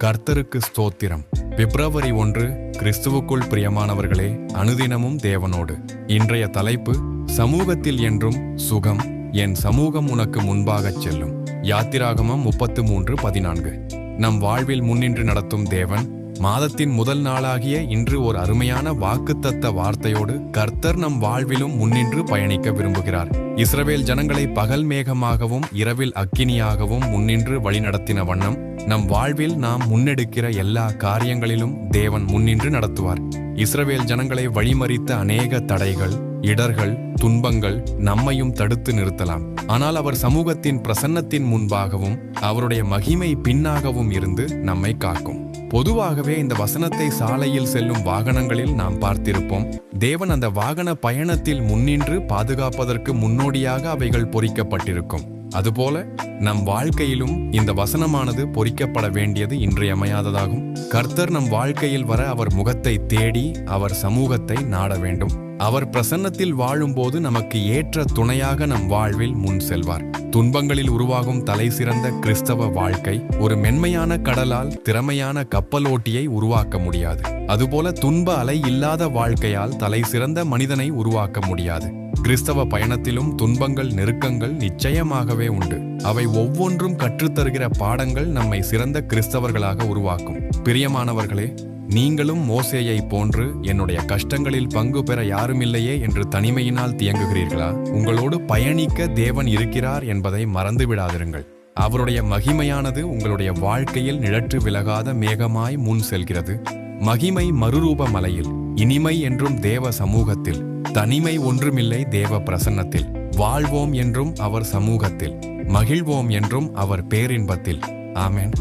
கர்த்தருக்கு ஸ்தோத்திரம். பிப்ரவரி 1. கிறிஸ்துவுக்குள் பிரியமானவர்களே, அனுதினமும் தேவனோடு. இன்றைய தலைப்பு, சமூகத்தில் என்றும் சுகம், என் சமூகம் உனக்கு முன்பாகச் செல்லும். யாத்திராகமம் 33:14. நம் வாழ்வில் முன்னின்று நடத்தும் தேவன், மாதத்தின் முதல் நாளாகிய இன்று ஒரு அருமையான வாக்குத்தத்த வார்த்தையோடு கர்த்தர் நம் வாழ்விலும் முன்னின்று பயணிக்க விரும்புகிறார். இஸ்ரவேல் ஜனங்களை பகல் மேகமாகவும் இரவில் அக்கினியாகவும் முன்னின்று வழிநடத்தின வண்ணம் நம் வாழ்வில் நாம் முன்னெடுக்கிற எல்லா காரியங்களிலும் தேவன் முன்னின்று நடத்துவார். இஸ்ரவேல் ஜனங்களை வழிமறித்த அநேக தடைகள், இடர்கள், துன்பங்கள் நம்மையும் தடுத்து நிறுத்தலாம். ஆனால் அவர் சமூகத்தின் பிரசன்னத்தின் முன்பாகவும் அவருடைய மகிமை பின்னாகவும் இருந்து நம்மை காக்கும். பொதுவாகவே இந்த வசனத்தை சாலையில் செல்லும் வாகனங்களில் நாம் பார்த்திருப்போம். தேவன் அந்த வாகன பயணத்தில் முன்னின்று பாதுகாப்பதற்கு முன்னோடியாக அவைகள் பொறிக்கப்பட்டிருக்கும். அதுபோல நம் வாழ்க்கையிலும் இந்த வசனமானது பொறிக்கப்பட வேண்டியது இன்றியமையாததாகும். கர்த்தர் நம் வாழ்க்கையில் வர அவர் முகத்தை தேடி அவர் சமூகத்தை நாட வேண்டும். அவர் பிரசன்னத்தில் வாழும்போது நமக்கு ஏற்ற துணையாக நம் வாழ்வில் முன் செல்வார். துன்பங்களில் உருவாகும் தலை சிறந்த கிறிஸ்தவ வாழ்க்கை ஒரு மென்மையான கடலால் திறமையான கப்பலோட்டியை உருவாக்க முடியாது. அதுபோல துன்ப அலை இல்லாத வாழ்க்கையால் தலை சிறந்த மனிதனை உருவாக்க முடியாது. கிறிஸ்தவ பயணத்திலும் துன்பங்கள், நெருக்கங்கள் நிச்சயமாகவே உண்டு. அவை ஒவ்வொன்றும் கற்றுத்தருகிற பாடங்கள் நம்மை சிறந்த கிறிஸ்தவர்களாக உருவாக்கும். பிரியமானவர்களே, நீங்களும் மோசேயை போன்று என்னுடைய கஷ்டங்களில் பங்கு பெற யாருமில்லையே என்று தனிமையினால் தியங்குகிறீர்களா? உங்களோடு பயணிக்க தேவன் இருக்கிறார் என்பதை மறந்துவிடாதிருங்கள். அவருடைய மகிமையானது உங்களுடைய வாழ்க்கையில் நிழற்று விலகாத மேகமாய் முன் செல்கிறது. மகிமை மறுரூப மலையில், இனிமை என்றும் தேவ சமூகத்தில், தனிமை ஒன்றுமில்லை தேவ பிரசன்னத்தில். வாழ்வோம் என்றும் அவர் சமூகத்தில், மகிழ்வோம் என்றும் அவர் பேரின்பத்தில். ஆமென்.